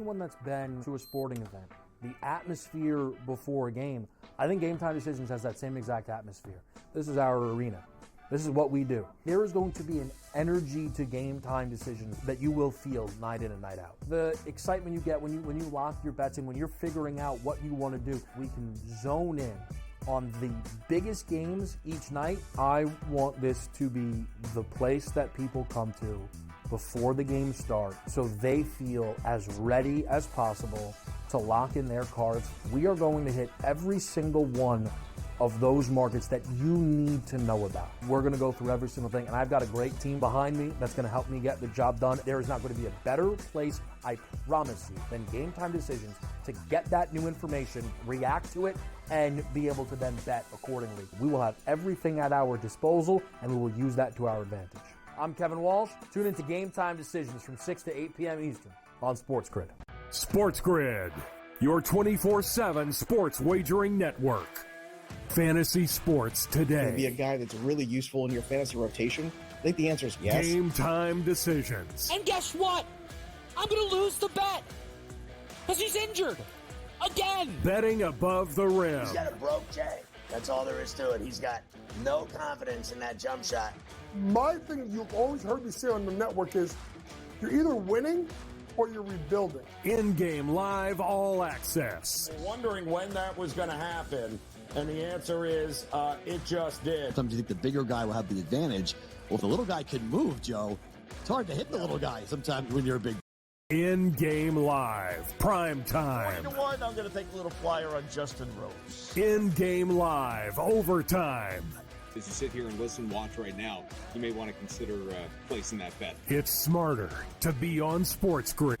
Anyone that's been to a sporting event, the atmosphere before a game, I think Game Time Decisions has that same exact atmosphere. This is our arena. This is what we do. There is going to be an energy to Game Time Decisions that you will feel night in and night out. The excitement you get when you lock your bets in, when you're figuring out what you want to do, we can zone in on the biggest games each night. I want this to be the place that people come to before the games start so they feel as ready as possible to lock in their cards. We are going to hit every single one of those markets that you need to know about. We're going to go through every single thing, and I've got a great team behind me that's going to help me get the job done. There is not going to be a better place, I promise you, than Game Time Decisions to get that new information, react to it, and be able to then bet accordingly. We will have everything at our disposal, and we will use that to our advantage. I'm Kevin Walsh. Tune into Game Time Decisions from 6 to 8 p.m. Eastern on SportsGrid. SportsGrid, your 24/7 sports wagering network. Fantasy sports today. Be a guy that's really useful in your fantasy rotation? I think the answer is yes. Game Time Decisions. And guess what? I'm going to lose the bet because he's injured again. Betting above the rim. He's got a broke J. That's all there is to it. He's got no confidence in that jump shot. My thing you've always heard me say on the network is you're either winning or you're rebuilding. In-game live all access. Wondering when that was going to happen, and the answer is it just did. Sometimes you think the bigger guy will have the advantage. Well, if the little guy can move, Joe, it's hard to hit the little guy sometimes when you're a big. In-game live, prime time. 1-1, I'm going to take a little flyer on Justin Rose. In-game live, overtime. As you sit here and listen, watch right now, you may want to consider placing that bet. It's smarter to be on SportsGrid.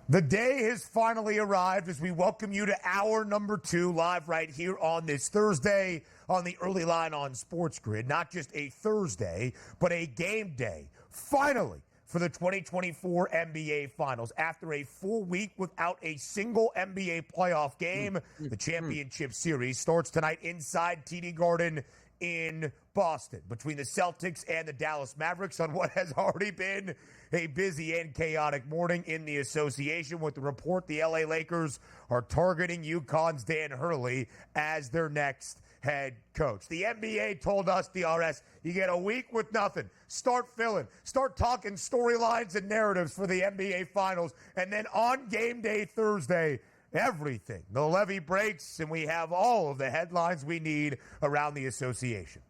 The day has finally arrived as we welcome you to hour number 2 live right here on this Thursday on the early line on SportsGrid. Not just a Thursday, but a game day. Finally, for the 2024 NBA Finals. After a full week without a single NBA playoff game, the championship series starts tonight inside TD Garden in Boston between the Celtics and the Dallas Mavericks on what has already been a busy and chaotic morning in the association with the report the LA Lakers are targeting UConn's Dan Hurley as their next head coach. The NBA told us, DRS, you get a week with nothing. Start filling. Start talking storylines and narratives for the NBA Finals. And then on game day Thursday, everything. The levee breaks, and we have all of the headlines we need around the association.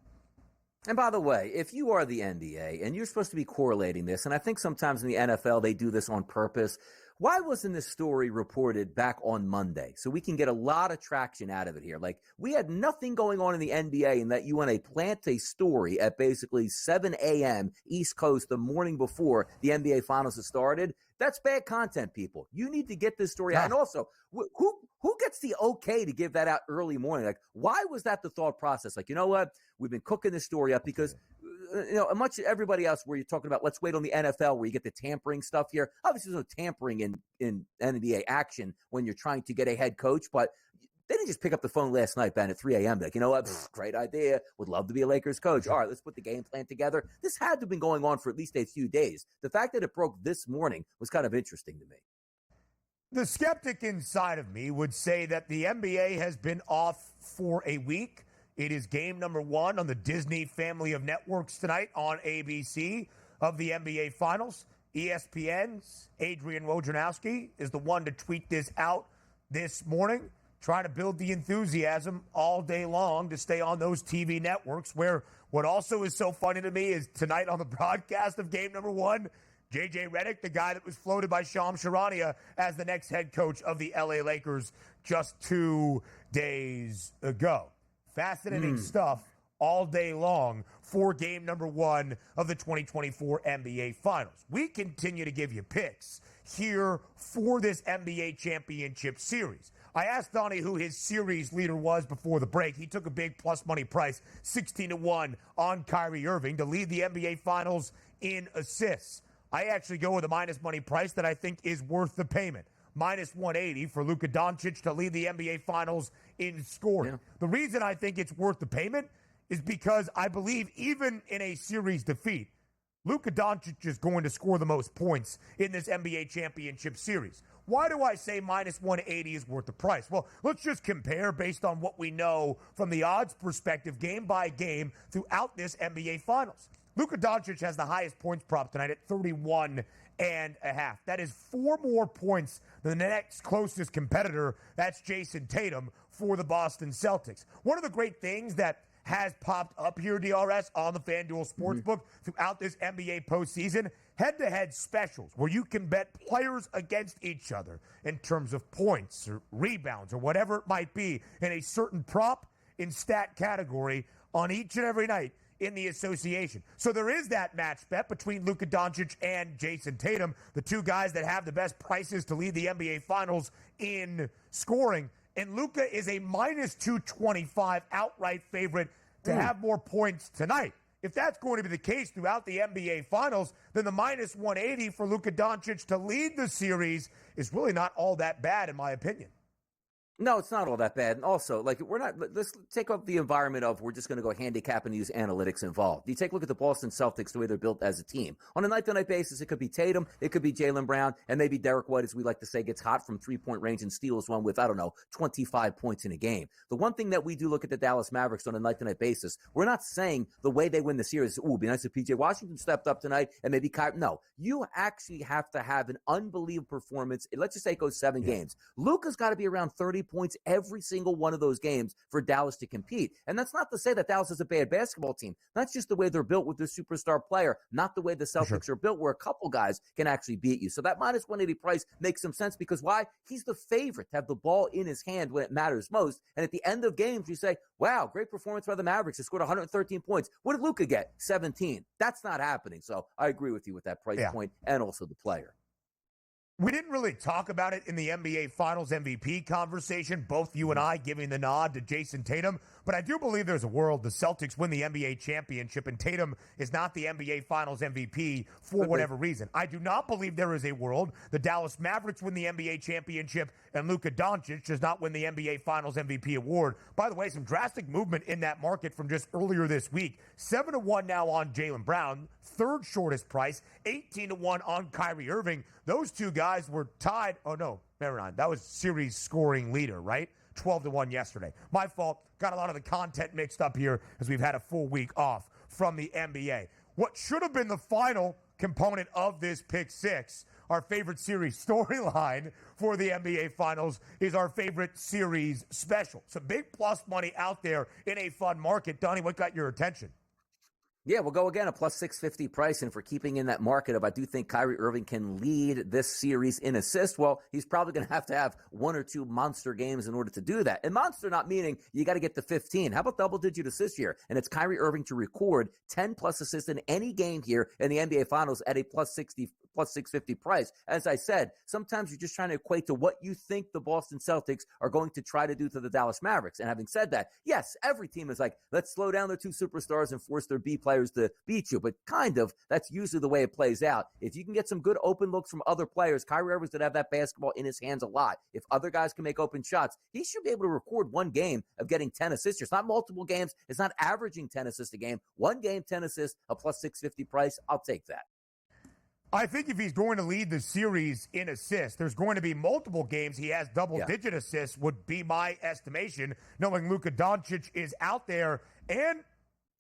And by the way, if you are the NBA and you're supposed to be correlating this, and I think sometimes in the NFL they do this on purpose, why wasn't this story reported back on Monday? So we can get a lot of traction out of it here. Like, we had nothing going on in the NBA, and that you want to plant a story at basically 7 a.m. East Coast the morning before the NBA Finals has started. That's bad content, people. You need to get this story out. And also, who gets the okay to give that out early morning? Like, why was that the thought process? Like, you know what? We've been cooking this story up because, much everybody else where you're talking about, let's wait on the NFL where you get the tampering stuff here. Obviously, there's no tampering in NBA action when you're trying to get a head coach, but they didn't just pick up the phone last night, Ben, at 3 a.m. Like, you know what? Great idea. Would love to be a Lakers coach. All right, let's put the game plan together. This had to have been going on for at least a few days. The fact that it broke this morning was kind of interesting to me. The skeptic inside of me would say that the NBA has been off for a week. It is game number 1 on the Disney family of networks tonight on ABC of the NBA Finals. ESPN's Adrian Wojnarowski is the one to tweet this out this morning, trying to build the enthusiasm all day long to stay on those TV networks, where what also is so funny to me is tonight on the broadcast of game number 1, J.J. Redick, the guy that was floated by Shams Charania as the next head coach of the L.A. Lakers just 2 days ago. Fascinating stuff all day long for game number 1 of the 2024 NBA Finals. We continue to give you picks here for this NBA championship series. I asked Donnie who his series leader was before the break. He took a big plus money price, 16-1 on Kyrie Irving to lead the NBA Finals in assists. I actually go with a minus money price that I think is worth the payment. Minus 180 for Luka Doncic to lead the NBA Finals in scoring. Yeah. The reason I think it's worth the payment is because I believe even in a series defeat, Luka Doncic is going to score the most points in this NBA championship series. Why do I say minus 180 is worth the price? Well, let's just compare based on what we know from the odds perspective, game by game, throughout this NBA Finals. Luka Doncic has the highest points prop tonight at 31.5. That is 4 more points than the next closest competitor. That's Jason Tatum for the Boston Celtics. One of the great things that has popped up here, DRS, on the FanDuel Sportsbook throughout this NBA postseason, head-to-head specials where you can bet players against each other in terms of points or rebounds or whatever it might be in a certain prop in stat category on each and every night in the association. So there is that match bet between Luka Doncic and Jason Tatum, the two guys that have the best prices to lead the NBA Finals in scoring. And Luka is a minus 225 outright favorite to have more points tonight. If that's going to be the case throughout the NBA Finals, then the minus 180 for Luka Doncic to lead the series is really not all that bad, in my opinion. No, it's not all that bad. And also, let's take up the environment of we're just going to go handicap and use analytics involved. You take a look at the Boston Celtics, the way they're built as a team. On a night-to-night basis, it could be Tatum, it could be Jaylen Brown, and maybe Derek White, as we like to say, gets hot from three-point range and steals one with, 25 points in a game. The one thing that we do look at the Dallas Mavericks on a night-to-night basis, we're not saying the way they win the series is, it'd be nice if P.J. Washington stepped up tonight and maybe Kyrie. No, you actually have to have an unbelievable performance. Let's just say it goes 7 games. Luka's got to be around 30 points every single one of those games for Dallas to compete. And that's not to say that Dallas is a bad basketball team. That's just the way they're built with their superstar player, not the way the Celtics are built, where a couple guys can actually beat you. So that minus 180 price makes some sense because why? He's the favorite to have the ball in his hand when it matters most. And at the end of games, you say, wow, great performance by the Mavericks. They scored 113 points. What did Luka get? 17. That's not happening. So I agree with you with that price point and also the player. We didn't really talk about it in the NBA Finals MVP conversation, both you and I giving the nod to Jason Tatum, but I do believe there's a world the Celtics win the NBA championship and Tatum is not the NBA Finals MVP for whatever reason. I do not believe there is a world the Dallas Mavericks win the NBA championship and Luka Doncic does not win the NBA Finals MVP award. By the way, some drastic movement in that market from just earlier this week. 7-1 now on Jaylen Brown, third shortest price, 18-1 on Kyrie Irving. Those two guys were tied. Oh, no, never mind. That was series scoring leader, right? 12-1 yesterday. My fault. Got a lot of the content mixed up here as we've had a full week off from the NBA. What should have been the final component of this Pick 6, our favorite series storyline for the NBA Finals, is our favorite series special. Some big plus money out there in a fun market. Donnie, what got your attention? Yeah, we'll go again, a plus 650 price. And for keeping in that market of I do think Kyrie Irving can lead this series in assists, well, he's probably going to have 1 or 2 monster games in order to do that. And monster not meaning you got to get to 15. How about double-digit assists here? And it's Kyrie Irving to record 10-plus assists in any game here in the NBA Finals at a plus 650 price. As I said, sometimes you're just trying to equate to what you think the Boston Celtics are going to try to do to the Dallas Mavericks. And having said that, yes, every team is like, let's slow down their 2 superstars and force their B players to beat you, but that's usually the way it plays out. If you can get some good open looks from other players, Kyrie Irving's going to have that basketball in his hands a lot. If other guys can make open shots, he should be able to record 1 game of getting 10 assists. It's not multiple games. It's not averaging 10 assists a game. 1 game, 10 assists, a plus 650 price. I'll take that. I think if he's going to lead the series in assists, there's going to be multiple games he has double-digit assists would be my estimation, knowing Luka Doncic is out there and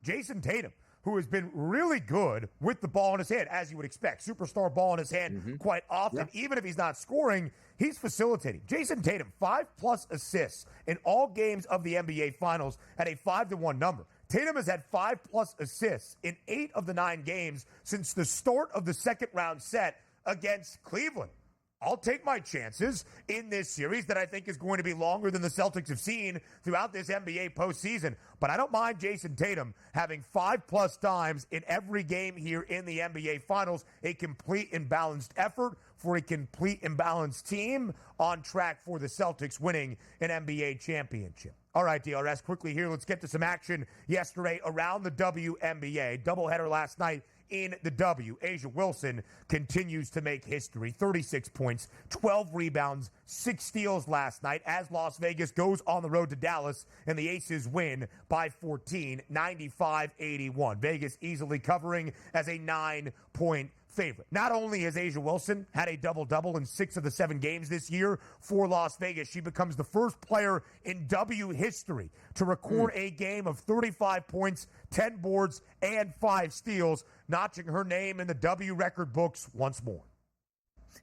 Jason Tatum, who has been really good with the ball in his hand, as you would expect. Superstar ball in his hand quite often. Even if he's not scoring, he's facilitating. Jason Tatum, 5+ assists in all games of the NBA Finals at a 5-1 number. Tatum has had 5+ assists in 8 of the 9 games since the start of the second round set against Cleveland. I'll take my chances in this series that I think is going to be longer than the Celtics have seen throughout this NBA postseason. But I don't mind Jason Tatum having 5+ times in every game here in the NBA Finals. A complete and balanced effort for a complete and balanced team on track for the Celtics winning an NBA championship. All right, DRS, quickly here. Let's get to some action yesterday around the WNBA. Doubleheader last night in the W. A'ja Wilson continues to make history. 36 points, 12 rebounds, 6 steals last night as Las Vegas goes on the road to Dallas and the Aces win by 14, 95-81. Vegas easily covering as a 9-point favorite. Not only has A'ja Wilson had a double-double in 6 of the 7 games this year for Las Vegas, she becomes the first player in W history to record a game of 35 points, 10 boards, and 5 steals, notching her name in the W record books once more.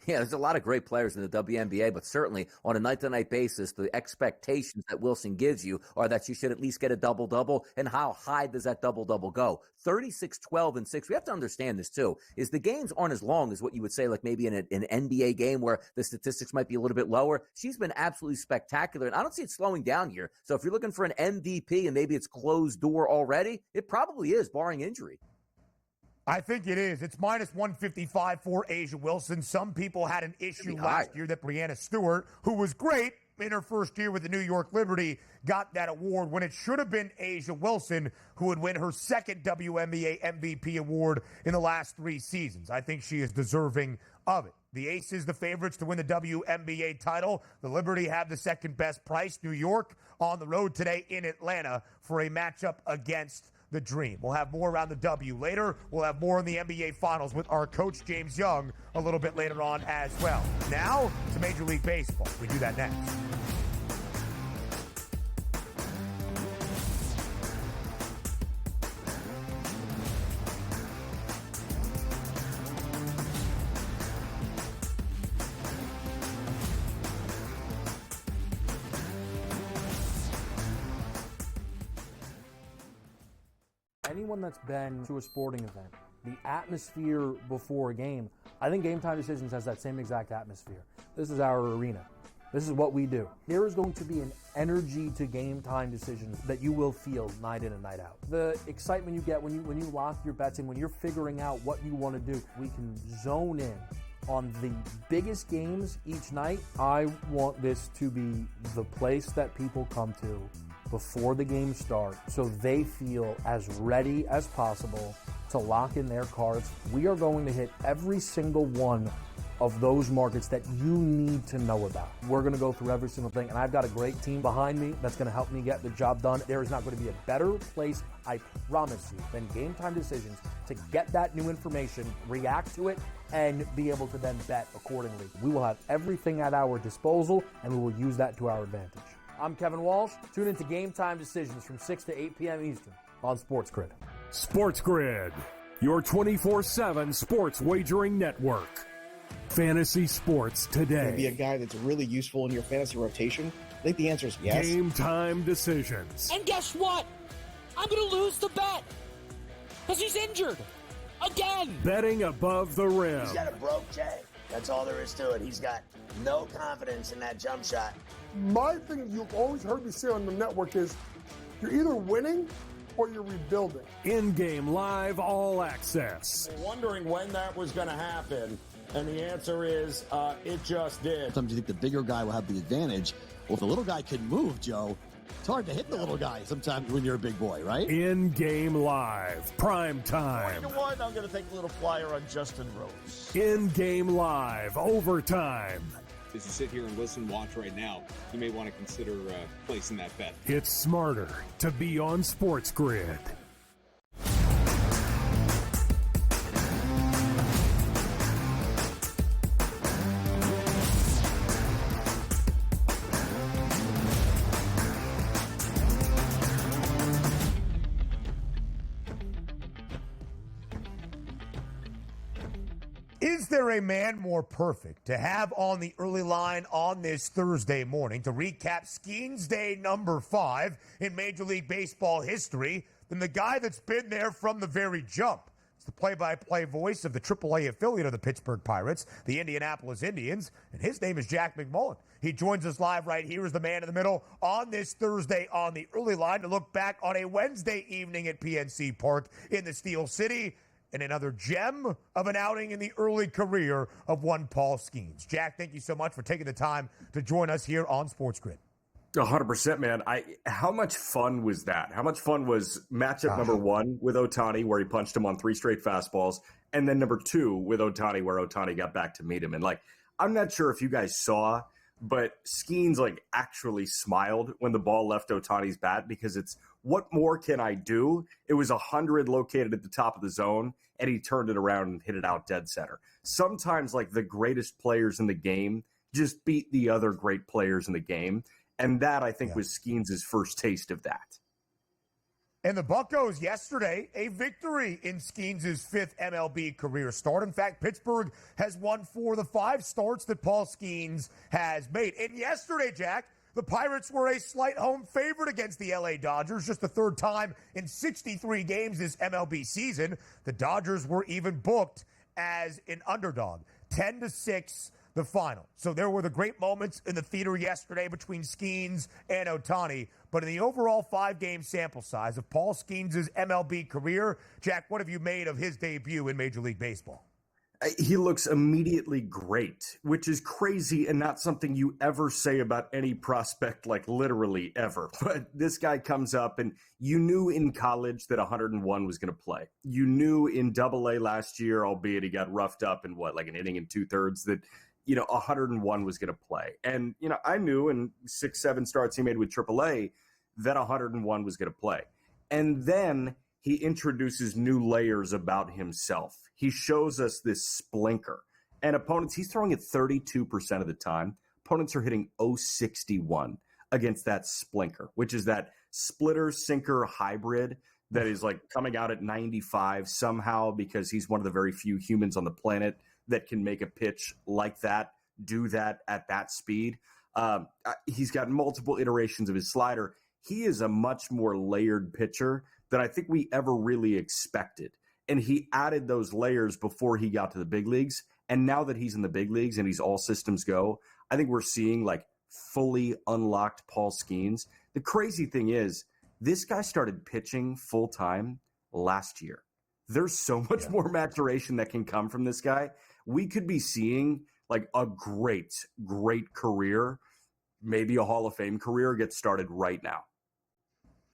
Yeah, there's a lot of great players in the WNBA, but certainly on a night-to-night basis, the expectations that Wilson gives you are that you should at least get a double-double. And how high does that double-double go? 36, 12, and 6. We have to understand this, too, is the games aren't as long as what you would say, like maybe in an NBA game where the statistics might be a little bit lower. She's been absolutely spectacular, and I don't see it slowing down here. So if you're looking for an MVP and maybe it's closed door already, it probably is, barring injury. I think it is. It's minus 155 for A'ja Wilson. Some people had an issue last year that Breanna Stewart, who was great in her first year with the New York Liberty, got that award when it should have been A'ja Wilson who would win her second WNBA MVP award in the last 3 seasons. I think she is deserving of it. The Aces, the favorites to win the WNBA title. The Liberty have the second best price. New York on the road today in Atlanta for a matchup against the Dream. We'll have more around the W later. We'll have more in the NBA Finals with our coach, James Young, a little bit later on as well. Now to Major League Baseball. We do that next. Anyone that's been to a sporting event, the atmosphere before a game, I think Game Time Decisions has that same exact atmosphere. This is our arena. This is what we do. There is going to be an energy to Game Time Decisions that you will feel night in and night out. The excitement you get when you lock your bets in, when you're figuring out what you want to do, we can zone in on the biggest games each night. I want this to be the place that people come to before the game starts so they feel as ready as possible to lock in their cards. We are going to hit every single one of those markets that you need to know about. We're going to go through every single thing, and I've got a great team behind me that's going to help me get the job done. There is not going to be a better place, I promise you, than Game Time Decisions to get that new information, react to it, and be able to then bet accordingly. We will have everything at our disposal, and we will use that to our advantage. I'm Kevin Walsh. Tune into Game Time Decisions from 6 to 8 p.m. Eastern on SportsGrid. SportsGrid, your 24/7 sports wagering network. Fantasy sports today. Be a guy that's really useful in your fantasy rotation? I think the answer is yes. Game Time Decisions. And guess what? I'm going to lose the bet because he's injured again. Betting above the rim. He's got a broke J. That's all there is to it. He's got no confidence in that jump shot. My thing you've always heard me say on the network is you're either winning or you're rebuilding. In-game live all access. Wondering when that was going to happen, and the answer is it just did. Sometimes you think the bigger guy will have the advantage. Well, if the little guy can move, Joe, it's hard to hit the little guy sometimes when you're a big boy, right? In-game live, prime time. 3-1, I'm going to take a little flyer on Justin Rose. In-game live, overtime. As you sit here and listen, watch right now, you may want to consider placing that bet. It's smarter to be on SportsGrid. Is there a man more perfect to have on the early line on this Thursday morning to recap Skeens Day number 5 in Major League Baseball history than the guy that's been there from the very jump? It's the play-by-play voice of the AAA affiliate of the Pittsburgh Pirates, the Indianapolis Indians, and his name is Jack McMullen. He joins us live right here as the man in the middle on this Thursday on the early line to look back on a Wednesday evening at PNC Park in the Steel City. and another gem of an outing in the early career of one Paul Skeens. Jack, thank you so much for taking the time to join us here on SportsGrid. 100%, man. How much fun was that? How much fun was matchup number one with Ohtani, where he punched him on 3 straight fastballs, and then number 2 with Ohtani, where Ohtani got back to meet him. And I'm not sure if you guys saw, but Skeens actually smiled when the ball left Ohtani's bat, because it's, what more can I do? It was 100 located at the top of the zone, and he turned it around and hit it out dead center. Sometimes the greatest players in the game just beat the other great players in the game. And that, I think, was Skeens' first taste of that. And the Buccos yesterday, a victory in Skeens' 5th MLB career start. In fact, Pittsburgh has won 4 of the 5 starts that Paul Skeens has made. And yesterday, Jack, the Pirates were a slight home favorite against the LA Dodgers, just the 3rd time in 63 games this MLB season. The Dodgers were even booked as an underdog, 10-6. The final. So there were the great moments in the theater yesterday between Skeens and Ohtani. But in the overall 5-game sample size of Paul Skeens' MLB career, Jack, what have you made of his debut in Major League Baseball? He looks immediately great, which is crazy and not something you ever say about any prospect, literally ever. But this guy comes up, and you knew in college that 101 was going to play. You knew in AA last year, albeit he got roughed up in an inning and 2/3, that 101 was going to play. And, I knew in 6-7 starts he made with AAA that 101 was going to play. And then he introduces new layers about himself. He shows us this splinker. And opponents, he's throwing it 32% of the time. Opponents are hitting 061 against that splinker, which is that splitter sinker hybrid that is coming out at 95 somehow, because he's one of the very few humans on the planet that can make a pitch like that, do that at that speed. He's got multiple iterations of his slider. He is a much more layered pitcher than I think we ever really expected. And he added those layers before he got to the big leagues. And now that he's in the big leagues and he's all systems go, I think we're seeing fully unlocked Paul Skeens. The crazy thing is, this guy started pitching full time last year. There's so much more maturation that can come from this guy. We could be seeing a great, great career, maybe a Hall of Fame career, get started right now.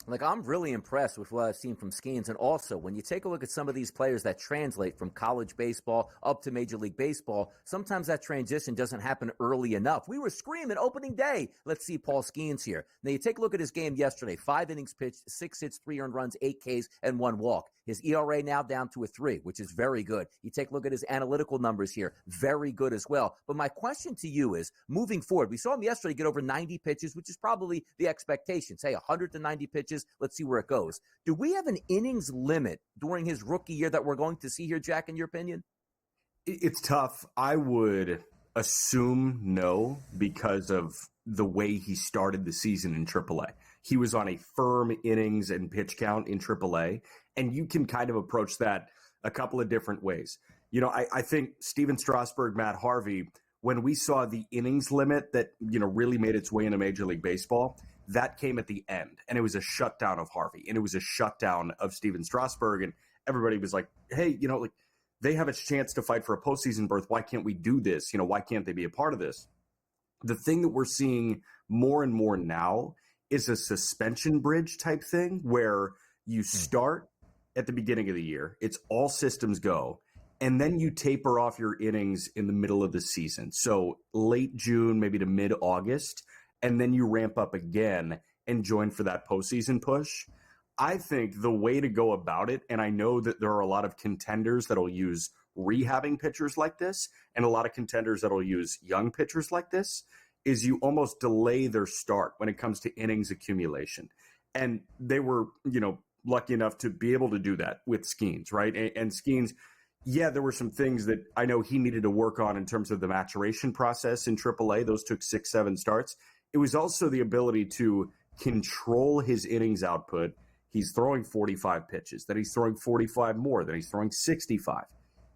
I'm really impressed with what I've seen from Skeens. And also, when you take a look at some of these players that translate from college baseball up to Major League Baseball, sometimes that transition doesn't happen early enough. We were screaming opening day, let's see Paul Skeens here. Now, you take a look at his game yesterday, 5 innings pitched, 6 hits, 3 earned runs, 8 Ks, and 1 walk. His ERA now down to a 3, which is very good. You take a look at his analytical numbers here, very good as well. But my question to you is, moving forward, we saw him yesterday get over 90 pitches, which is probably the expectation. Say 100 to 90 pitches, let's see where it goes. Do we have an innings limit during his rookie year that we're going to see here, Jack, in your opinion? It's tough. I would assume no, because of the way he started the season in AAA. He was on a firm innings and pitch count in AAA, and you can kind of approach that a couple of different ways. I think Steven Strasburg, Matt Harvey, when we saw the innings limit that, really made its way into Major League Baseball, that came at the end, and it was a shutdown of Harvey, and it was a shutdown of Steven Strasburg, and everybody was like, hey, they have a chance to fight for a postseason berth. Why can't we do this? Why can't they be a part of this? The thing that we're seeing more and more now is a suspension bridge type thing, where you start at the beginning of the year, it's all systems go, and then you taper off your innings in the middle of the season. So late June, maybe to mid-August, and then you ramp up again and join for that postseason push. I think the way to go about it, and I know that there are a lot of contenders that'll use rehabbing pitchers like this, and a lot of contenders that'll use young pitchers like this, is you almost delay their start when it comes to innings accumulation. And they were, lucky enough to be able to do that with Skeens, right? And Skeens, there were some things that I know he needed to work on in terms of the maturation process in AAA. Those took 6-7 starts. It was also the ability to control his innings output. He's throwing 45 pitches, then he's throwing 45 more, then he's throwing 65.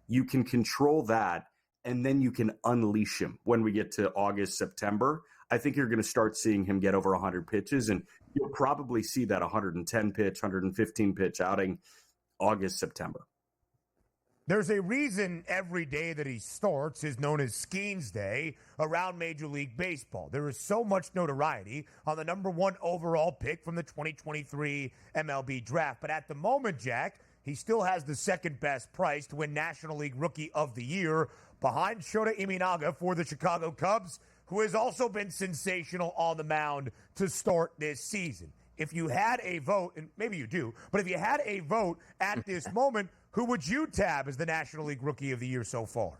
You can control that, and then you can unleash him when we get to August, September. I think you're going to start seeing him get over 100 pitches, and you'll probably see that 110 pitch, 115 pitch outing August, September. There's a reason every day that he starts is known as Skeens Day around Major League Baseball. There is so much notoriety on the number one overall pick from the 2023 MLB draft. But at the moment, Jack, he still has the second best price to win National League Rookie of the Year behind Shota Imanaga for the Chicago Cubs, who has also been sensational on the mound to start this season. If you had a vote, and maybe you do, but if you had a vote at this moment, who would you tab as the National League Rookie of the Year so far?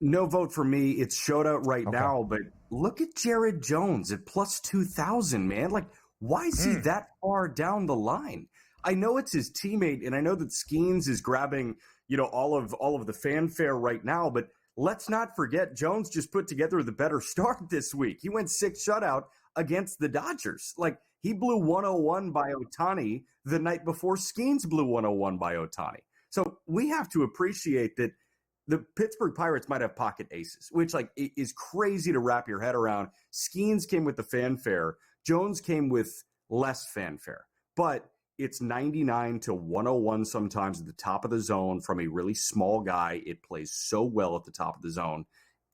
No vote for me. It's Shota right now, but look at Jared Jones at plus 2,000, man. Like, why is he that far down the line? I know it's his teammate, and I know that Skeens is grabbing, all of the fanfare right now, but let's not forget Jones just put together the better start this week. He went 6 shutout against the Dodgers. Like, he blew 101 by Ohtani the night before Skeens blew 101 by Ohtani. So we have to appreciate that the Pittsburgh Pirates might have pocket aces, which is crazy to wrap your head around. Skeens came with the fanfare. Jones came with less fanfare. But it's 99 to 101 sometimes at the top of the zone from a really small guy. It plays so well at the top of the zone.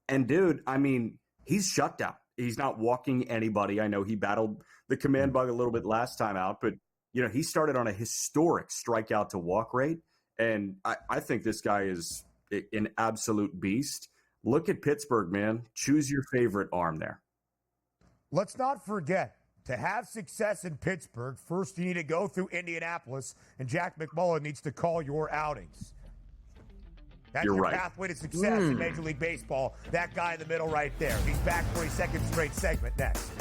And, dude, I mean, he's shut down. He's not walking anybody. I know he battled the command bug a little bit last time out, but, he started on a historic strikeout to walk rate. And I think this guy is an absolute beast. Look at Pittsburgh, man. Choose your favorite arm there. Let's not forget, to have success in Pittsburgh, first you need to go through Indianapolis, and Jack McMullen needs to call your outings. That's your pathway to success in Major League Baseball. That guy in the middle right there. He's back for a second straight segment next.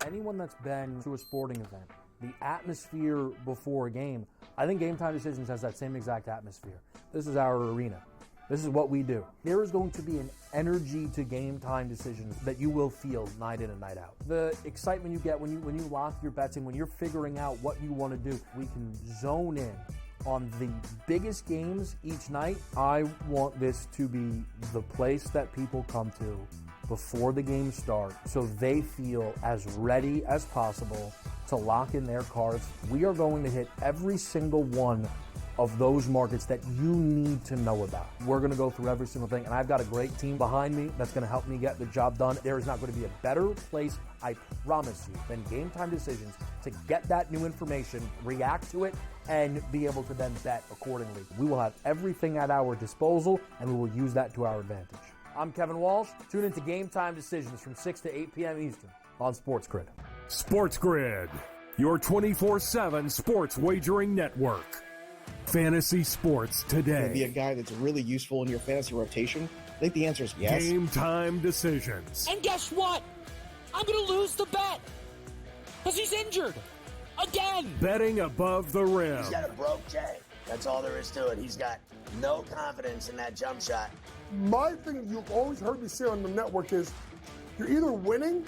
Anyone that's been to a sporting event, the atmosphere before a game, I think Game Time Decisions has that same exact atmosphere. This is our arena. This is what we do. There is going to be an energy to Game Time Decisions that you will feel night in and night out. The excitement you get when you lock your bets and when you're figuring out what you want to do, we can zone in on the biggest games each night. I want this to be the place that people come to before the games start so they feel as ready as possible to lock in their cards. We are going to hit every single one of those markets that you need to know about. We're going to go through every single thing, and I've got a great team behind me that's going to help me get the job done. There is not going to be a better place, I promise you, than Game Time Decisions to get that new information, react to it, and be able to then bet accordingly. We will have everything at our disposal, and we will use that to our advantage. I'm Kevin Walsh. Tune into Game Time Decisions from 6 to 8 p.m. Eastern on SportsGrid. SportsGrid, your 24/7 sports wagering network. Fantasy sports today. To be a guy that's really useful in your fantasy rotation? I think the answer is yes. Game Time Decisions. And guess what? I'm going to lose the bet because he's injured again. Betting above the rim. He's got a broke J. That's all there is to it. He's got no confidence in that jump shot. My thing you've always heard me say on the network is you're either winning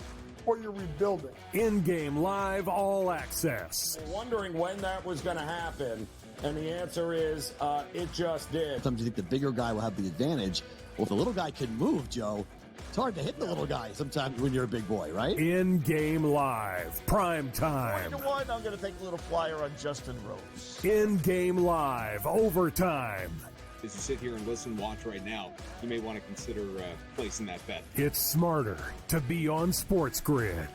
or you're rebuilding. In-game live all access. Wondering when that was going to happen, and the answer is it just did. Sometimes you think the bigger guy will have the advantage. Well, if the little guy can move, Joe, it's hard to hit the little guy sometimes when you're a big boy, right? In-game live, prime time. 1-1, I'm going to take a little flyer on Justin Rose. In-game live, overtime. As you sit here and listen, watch right now, you may want to consider placing that bet. It's smarter to be on SportsGrid.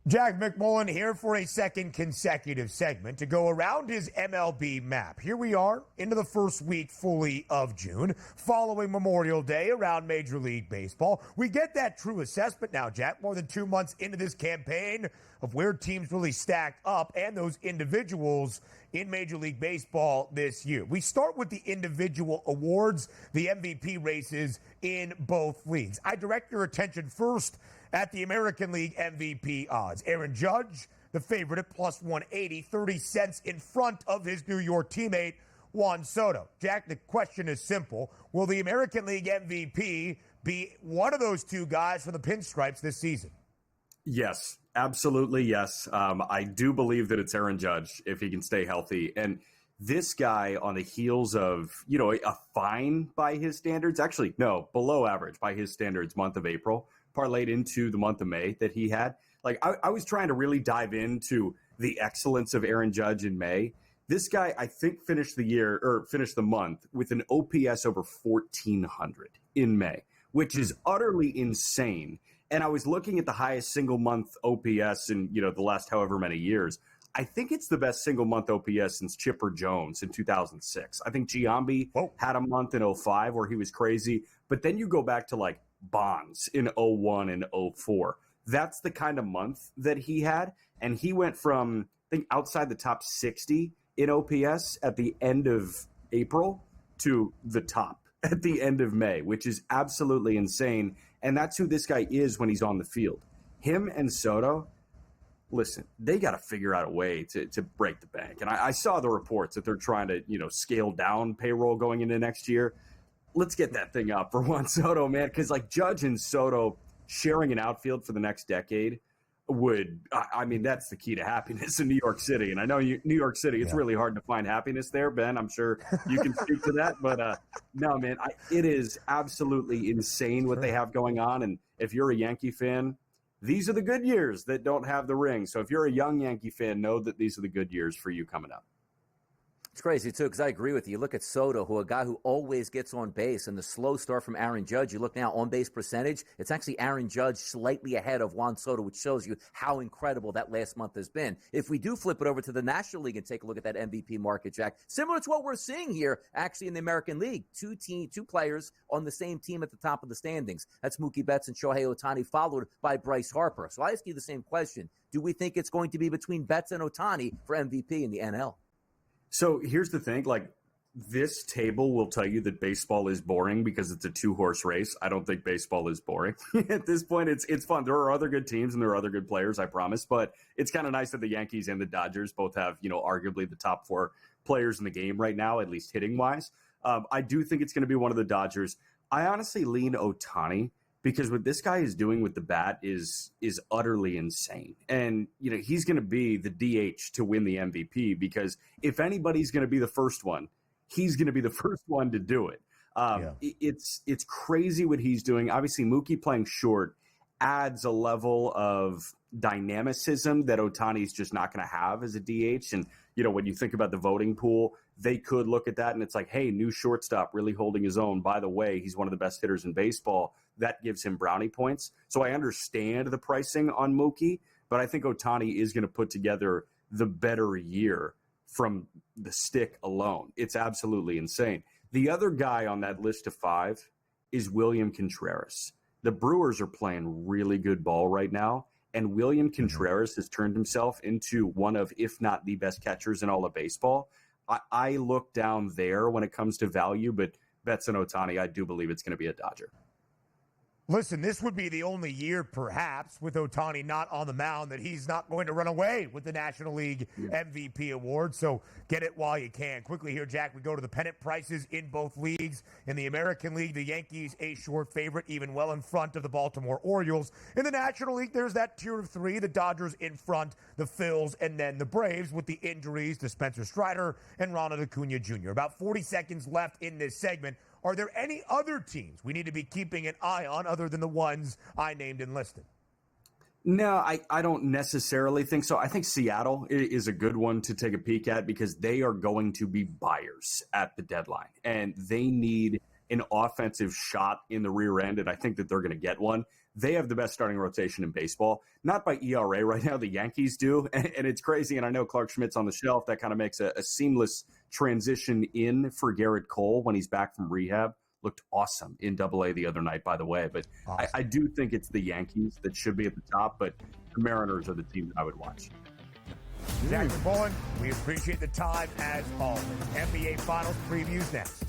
Jack McMullen here for a second consecutive segment to go around his MLB map. Here we are into the first week fully of June, following Memorial Day around Major League Baseball. We get that true assessment now, Jack, more than 2 months into this campaign of where teams really stack up and those individuals in Major League Baseball this year. We start with the individual awards, the MVP races in both leagues. I direct your attention first at the American League MVP odds. Aaron Judge, the favorite at plus 180, 30 cents in front of his New York teammate, Juan Soto. Jack, the question is simple. Will the American League MVP be one of those two guys from the Pinstripes this season? Yes, absolutely yes. I do believe that it's Aaron Judge if he can stay healthy. And this guy on the heels of, a fine by his standards, actually, no, below average by his standards month of April, parlayed into the month of May that he had. Like, I was trying to really dive into the excellence of Aaron Judge in May. This guy, I think, finished the month with an OPS over 1,400 in May, which is utterly insane. And I was looking at the highest single month OPS in, the last however many years. I think it's the best single month OPS since Chipper Jones in 2006. I think Giambi had a month in 05 where he was crazy. But then you go back to like Bonds in 01 and 04. That's the kind of month that he had. And he went from, I think, outside the top 60 in OPS at the end of April to the top at the end of May, which is absolutely insane. And that's who this guy is when he's on the field. Him and Soto, listen, they got to figure out a way to break the bank. And I saw the reports that they're trying to, scale down payroll going into next year. Let's get that thing up for Juan Soto, man, because like Judge and Soto sharing an outfield for the next decade that's the key to happiness in New York City. And I know New York City, it's really hard to find happiness there, Ben. I'm sure you can speak to that. But no, man, it is absolutely insane what they have going on. And if you're a Yankee fan, these are the good years that don't have the ring. So if you're a young Yankee fan, know that these are the good years for you coming up. It's crazy, too, because I agree with you. You look at Soto, a guy who always gets on base, and the slow start from Aaron Judge. You look now on base percentage, it's actually Aaron Judge slightly ahead of Juan Soto, which shows you how incredible that last month has been. If we do flip it over to the National League and take a look at that MVP market, Jack, similar to what we're seeing here actually in the American League, two players on the same team at the top of the standings. That's Mookie Betts and Shohei Ohtani, followed by Bryce Harper. So I ask you the same question. Do we think it's going to be between Betts and Ohtani for MVP in the NL? So here's the thing, like this table will tell you that baseball is boring because it's a 2-horse race. I don't think baseball is boring. At this point, it's fun. There are other good teams and there are other good players, I promise, but it's kind of nice that the Yankees and the Dodgers both have, arguably the top 4 players in the game right now, at least hitting wise. I do think it's going to be one of the Dodgers. I honestly lean Ohtani because what this guy is doing with the bat is utterly insane. And, he's going to be the DH to win the MVP because if anybody's going to be the first one, he's going to be the first one to do it. It's crazy what he's doing. Obviously, Mookie playing short adds a level of dynamicism that Ohtani's just not going to have as a DH. And, when you think about the voting pool, they could look at that and it's like, hey, new shortstop really holding his own. By the way, he's one of the best hitters in baseball. That gives him brownie points. So I understand the pricing on Mookie, but I think Ohtani is going to put together the better year from the stick alone. It's absolutely insane. The other guy on that list of 5 is William Contreras. The Brewers are playing really good ball right now, and William Contreras has turned himself into one of, if not the best catchers in all of baseball. I look down there when it comes to value, but Betts and Ohtani, I do believe it's going to be a Dodger. Listen, this would be the only year, perhaps, with Ohtani not on the mound, that he's not going to run away with the National League MVP award. So get it while you can. Quickly here, Jack, we go to the pennant prices in both leagues. In the American League, the Yankees a short favorite, even well in front of the Baltimore Orioles. In the National League, there's that tier of 3, the Dodgers in front, the Phils, and then the Braves with the injuries to Spencer Strider and Ronald Acuna Jr. About 40 seconds left in this segment. Are there any other teams we need to be keeping an eye on other than the ones I named and listed? No, I don't necessarily think so. I think Seattle is a good one to take a peek at because they are going to be buyers at the deadline, and they need an offensive shot in the rear end, and I think that they're going to get one. They have the best starting rotation in baseball, not by ERA right now. The Yankees do, and it's crazy. And I know Clark Schmidt's on the shelf. That kind of makes a seamless transition in for Garrett Cole when he's back from rehab. Looked awesome in AA the other night, by the way. But awesome. I do think it's the Yankees that should be at the top, but the Mariners are the team that I would watch. Zach McMullen, we appreciate the time as always. NBA Finals previews next.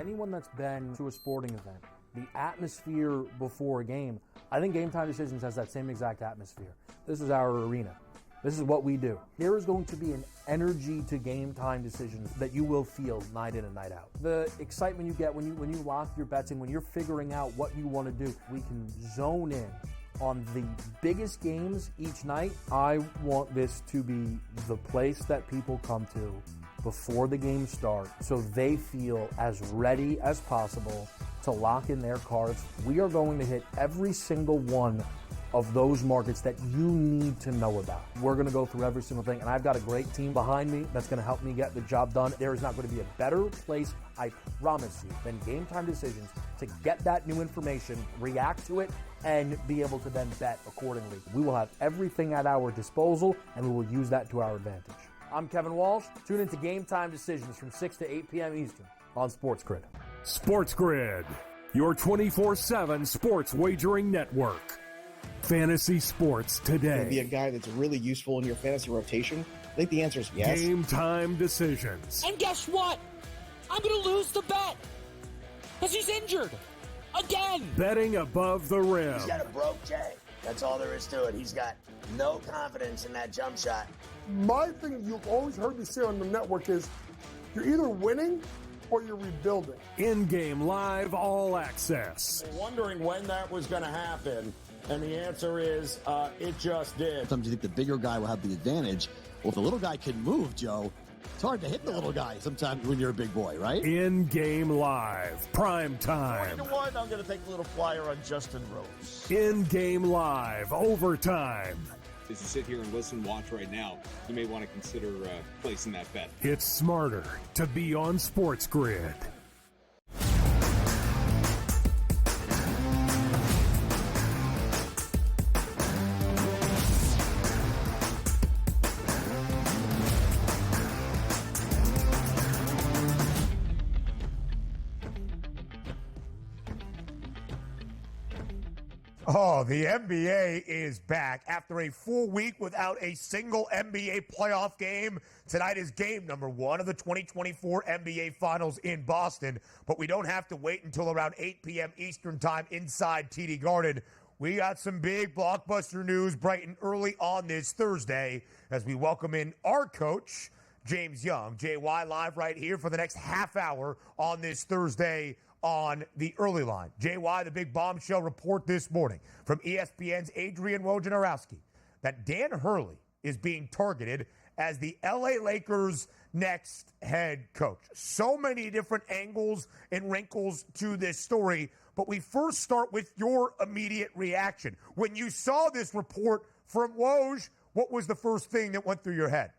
Anyone that's been to a sporting event, the atmosphere before a game, I think Game Time Decisions has that same exact atmosphere. This is our arena. This is what we do. There is going to be an energy to Game Time Decisions that you will feel night in and night out. The excitement you get when you lock your bets in, when you're figuring out what you want to do, we can zone in on the biggest games each night. I want this to be the place that people come to before the game starts so they feel as ready as possible to lock in their cards. We are going to hit every single one of those markets that you need to know about. We're going to go through every single thing, and I've got a great team behind me that's going to help me get the job done. There is not going to be a better place, I promise you, than Game Time Decisions to get that new information, react to it, and be able to then bet accordingly. We will have everything at our disposal, and we will use that to our advantage. I'm Kevin Walsh. Tune into Game Time Decisions from 6 to 8 p.m. Eastern on SportsGrid. SportsGrid, your 24/7 sports wagering network. Fantasy sports today. Be a guy that's really useful in your fantasy rotation? I think the answer is yes. Game Time Decisions. And guess what? I'm going to lose the bet because he's injured again. Betting above the rim. He's got a broke J. That's all there is to it. He's got no confidence in that jump shot. My thing you've always heard me say on the network is you're either winning or you're rebuilding. In-game live all access. Wondering when that was going to happen, and the answer is it just did. Sometimes you think the bigger guy will have the advantage. Well, if the little guy can move, Joe, it's hard to hit the little guy sometimes when you're a big boy, right? In-game live, prime time. 20-1, I'm going to take a little flyer on Justin Rose. In-game live, overtime. As you sit here and listen, watch right now, you may want to consider placing that bet. It's smarter to be on SportsGrid. Oh, the NBA is back. After a full week without a single NBA playoff game, tonight is game number 1 of the 2024 NBA Finals in Boston. But we don't have to wait until around 8 p.m. Eastern time inside TD Garden. We got some big blockbuster news bright and early on this Thursday as we welcome in our coach, James Young. JY live right here for the next half hour on this Thursday on the early line. JY, the big bombshell report this morning from ESPN's Adrian Wojnarowski that Dan Hurley is being targeted as the LA Lakers' next head coach. So many different angles and wrinkles to this story, but we first start with your immediate reaction. When you saw this report from Woj, what was the first thing that went through your head?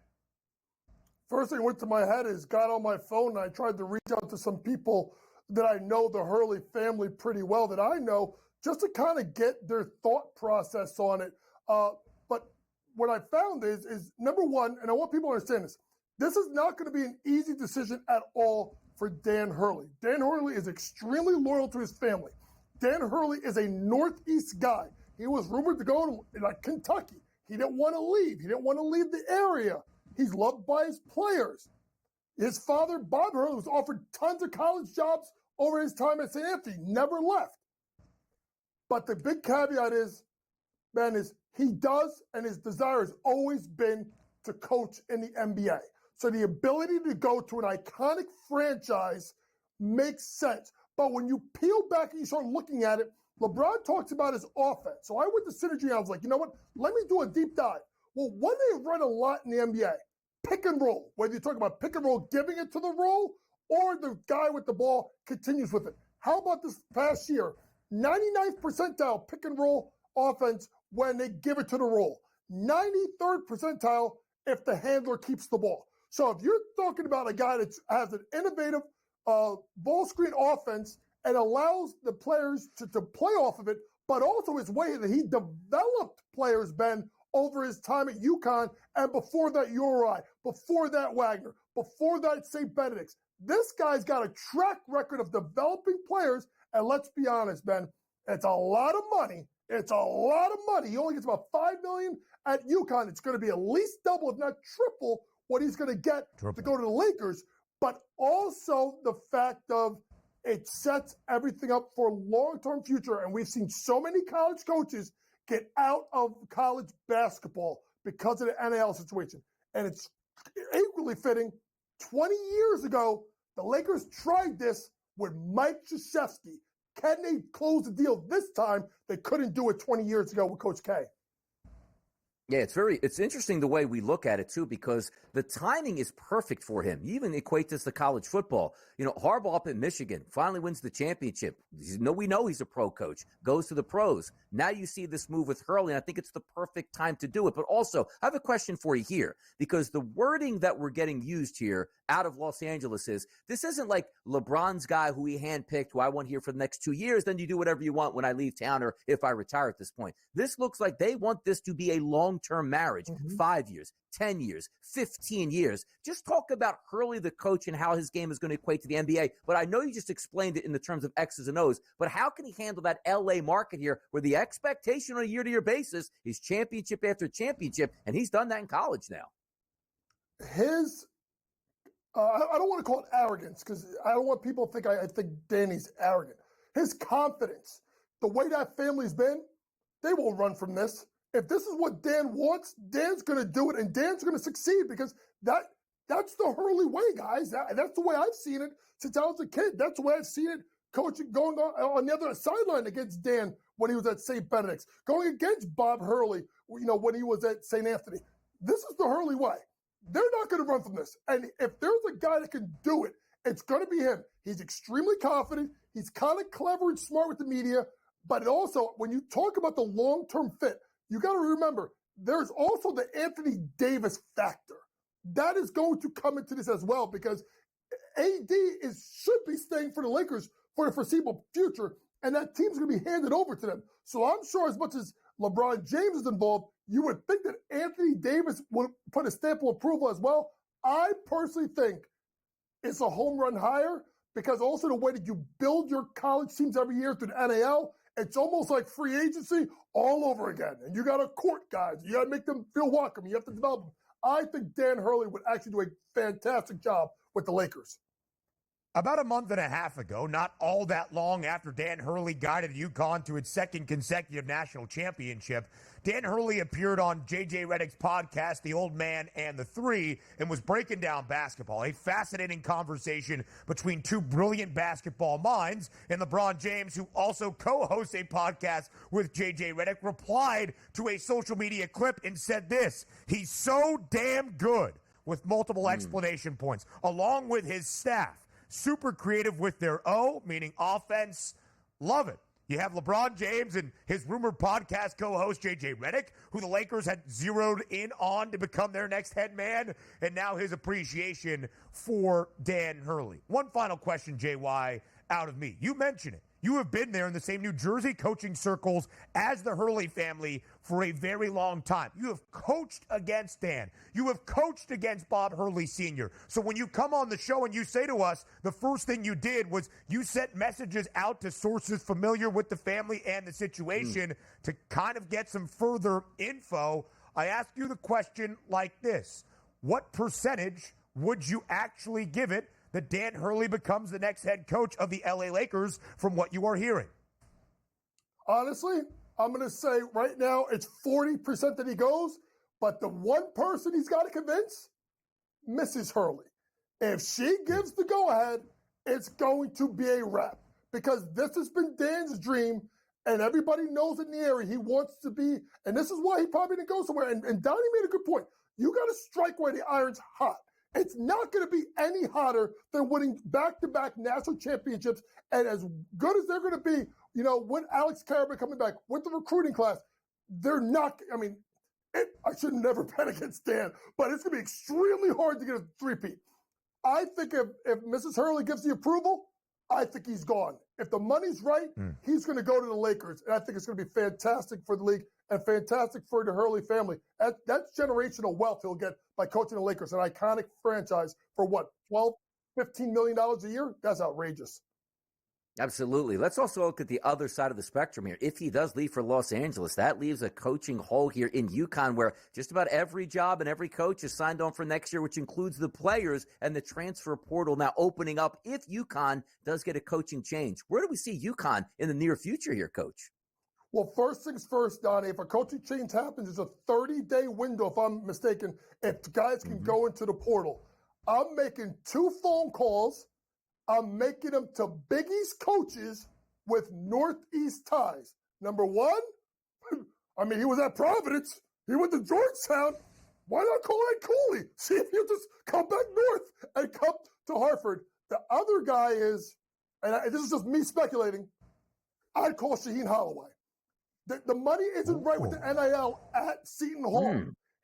First thing that went to my head is got on my phone and I tried to reach out to some people that I know the Hurley family pretty well, that I know, just to kind of get their thought process on it. But what I found is number one, and I want people to understand this is not going to be an easy decision at all for Dan Hurley. Dan Hurley is extremely loyal to his family. Dan Hurley is a Northeast guy. He was rumored to go to Kentucky. He didn't want to leave. He didn't want to leave the area. He's loved by his players. His father, Bob Hurley, was offered tons of college jobs over his time at St. Anthony, never left. But the big caveat is, Ben, is he does, and his desire has always been to coach in the NBA. So the ability to go to an iconic franchise makes sense. But when you peel back and you start looking at it, LeBron talks about his offense. So I went to Synergy and I was like, you know what? Let me do a deep dive. Well, one they run a lot in the NBA, pick and roll. Whether you talk about pick and roll, giving it to the roll, or the guy with the ball continues with it. How about this past year? 99th percentile pick and roll offense when they give it to the roll. 93rd percentile if the handler keeps the ball. So if you're talking about a guy that has an innovative ball screen offense and allows the players to play off of it, but also his way that he developed players, Ben, over his time at UConn and before that URI, before that Wagner, before that St. Benedict's. This guy's got a track record of developing players, and let's be honest, Ben, it's a lot of money. It's a lot of money. He only gets about $5 million at UConn. It's going to be at least double, if not triple, what he's going to get to go to the Lakers. But also the fact of it sets everything up for a long-term future. And we've seen so many college coaches get out of college basketball because of the NIL situation. And it's equally fitting. 20 years ago, the Lakers tried this with Mike Krzyzewski. Can they close the deal this time? They couldn't do it 20 years ago with Coach K. Yeah, it's interesting the way we look at it, too, because the timing is perfect for him. You even equate this to college football. You know, Harbaugh up at Michigan finally wins the championship. We know he's a pro coach, goes to the pros. Now you see this move with Hurley, and I think it's the perfect time to do it. But also, I have a question for you here, because the wording that we're getting used here out of Los Angeles is, this isn't like LeBron's guy who he handpicked, who I want here for the next 2 years, then you do whatever you want when I leave town or if I retire at this point. This looks like they want this to be a long-term marriage, 5 years, 10 years, 15 years. Just talk about Hurley, the coach, and how his game is going to equate to the NBA. But I know you just explained it in the terms of X's and O's, but how can he handle that LA market here where the expectation on a year-to-year basis is championship after championship, and he's done that in college now? His I don't want to call it arrogance because I don't want people to think I think Danny's arrogant. His confidence, the way that family's been, they won't run from this. If this is what Dan wants, Dan's going to do it, and Dan's going to succeed because that's the Hurley way, guys. That's the way I've seen it since I was a kid. That's the way I've seen it coaching, going on the other sideline against Dan when he was at St. Benedict's, going against Bob Hurley, when he was at St. Anthony. This is the Hurley way. They're not going to run from this. And if there's a guy that can do it, it's going to be him. He's extremely confident. He's kind of clever and smart with the media. But also, when you talk about the long-term fit, you got to remember, there's also the Anthony Davis factor. That is going to come into this as well because AD should be staying for the Lakers for the foreseeable future, and that team's going to be handed over to them. So I'm sure as much as LeBron James is involved, you would think that Anthony Davis would put a stamp of approval as well. I personally think it's a home run hire because also the way that you build your college teams every year through the NAL, it's almost like free agency all over again. And you got to court guys. You got to make them feel welcome. You have to develop them. I think Dan Hurley would actually do a fantastic job with the Lakers. About a month and a half ago, not all that long after Dan Hurley guided UConn to its second consecutive national championship, Dan Hurley appeared on J.J. Redick's podcast, The Old Man and the Three, and was breaking down basketball. A fascinating conversation between two brilliant basketball minds. And LeBron James, who also co-hosts a podcast with J.J. Redick, replied to a social media clip and said this: "He's so damn good," with multiple explanation points, along with his staff. Super creative with their O, meaning offense. Love it. You have LeBron James and his rumored podcast co-host, J.J. Redick, who the Lakers had zeroed in on to become their next head man, and now his appreciation for Dan Hurley. One final question, JY, out of me. You mentioned it. You have been there in the same New Jersey coaching circles as the Hurley family for a very long time. You have coached against Dan. You have coached against Bob Hurley Sr. So when you come on the show and you say to us, the first thing you did was you sent messages out to sources familiar with the family and the situation to kind of get some further info. I ask you the question like this: what percentage would you actually give it that Dan Hurley becomes the next head coach of the LA Lakers from what you are hearing? Honestly, I'm going to say right now it's 40% that he goes, but the one person he's got to convince, Mrs. Hurley. If she gives the go-ahead, it's going to be a wrap because this has been Dan's dream, and everybody knows in the area he wants to be, and this is why he probably didn't go somewhere. And Donnie made a good point. You got to strike where the iron's hot. It's not going to be any hotter than winning back-to-back national championships. And as good as they're going to be, with Alex Carabin coming back, with the recruiting class, they're not – I should never bet against Dan, but it's going to be extremely hard to get a three-peat. I think if Mrs. Hurley gives the approval, I think he's gone. If the money's right, he's going to go to the Lakers, and I think it's going to be fantastic for the league and fantastic for the Hurley family. That's generational wealth he'll get by coaching the Lakers, an iconic franchise for what, $12, $15 million a year? That's outrageous. Absolutely. Let's also look at the other side of the spectrum here. If he does leave for Los Angeles, that leaves a coaching hole here in UConn where just about every job and every coach is signed on for next year, which includes the players and the transfer portal now opening up if UConn does get a coaching change. Where do we see UConn in the near future here, Coach? Well, first things first, Donnie, if a coaching change happens, it's a 30-day window, if I'm mistaken, if guys can go into the portal. I'm making 2 phone calls. I'm making them to Big East coaches with Northeast ties. Number one, I mean, he was at Providence. He went to Georgetown. Why not call Ed Cooley? See if he'll just come back north and come to Hartford. The other guy is, and this is just me speculating, I'd call Shaheen Holloway. The money isn't right with the NIL at Seton Hall.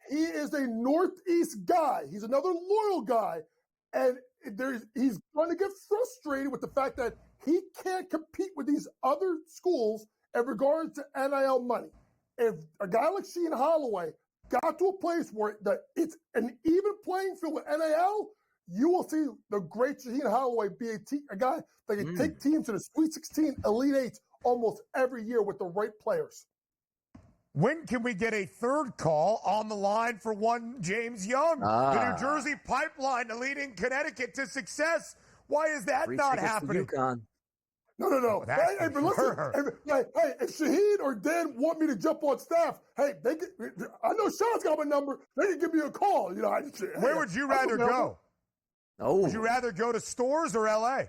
He is a Northeast guy. He's another loyal guy. And he's going to get frustrated with the fact that he can't compete with these other schools in regards to NIL money. If a guy like Shaheen Holloway got to a place where it's an even playing field with NIL, you will see the great Shaheen Holloway be a guy that can take teams to the Sweet 16, Elite 8 almost every year with the right players. When can we get a third call on the line for one James Young? The New Jersey pipeline leading Connecticut to success. Why is that not happening? No. Hey, but listen, if Shaheen or Dan want me to jump on staff, I know Sean's got my number. They can give me a call. Where would you rather go? Would you rather go to Stores or LA?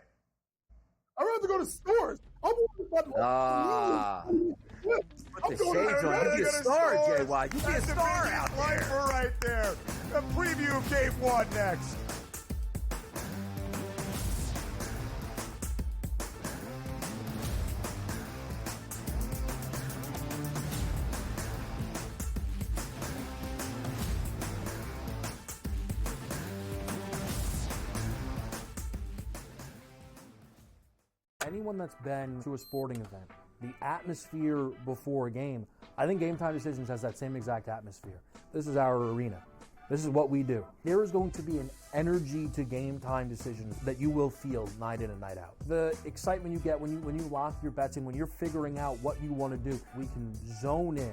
I'd rather go to Stores. I'm Put the shades on. You be a star, JY. You be a star out there. Right there. A preview of Game 1 next. Anyone that's been to a sporting event, the atmosphere before a game, I think Game Time Decisions has that same exact atmosphere. This is our arena. This is what we do. There is going to be an energy to Game Time Decisions that you will feel night in and night out. The excitement you get when you lock your bets in, when you're figuring out what you want to do, we can zone in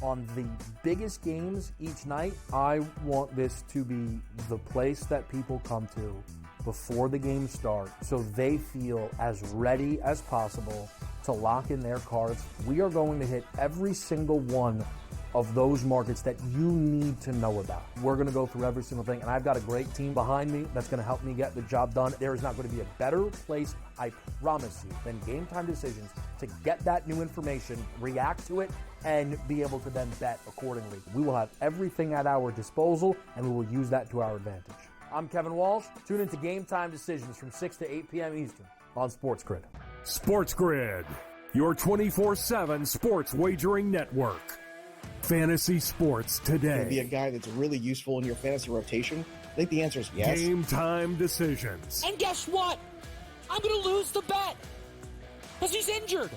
on the biggest games each night. I want this to be the place that people come to before the games start so they feel as ready as possible to lock in their cards. We are going to hit every single one of those markets that you need to know about. We're going to go through every single thing, and I've got a great team behind me that's going to help me get the job done. There is not going to be a better place, I promise you, than Game Time Decisions to get that new information, react to it, and be able to then bet accordingly. We will have everything at our disposal, and we will use that to our advantage. I'm Kevin Walsh. Tune into Game Time Decisions from 6 to 8 p.m. Eastern on SportsGrid. SportsGrid, your 24/7 sports wagering network. Fantasy sports today. Be a guy that's really useful in your fantasy rotation? I think the answer is yes. Game Time Decisions. And guess what? I'm going to lose the bet because he's injured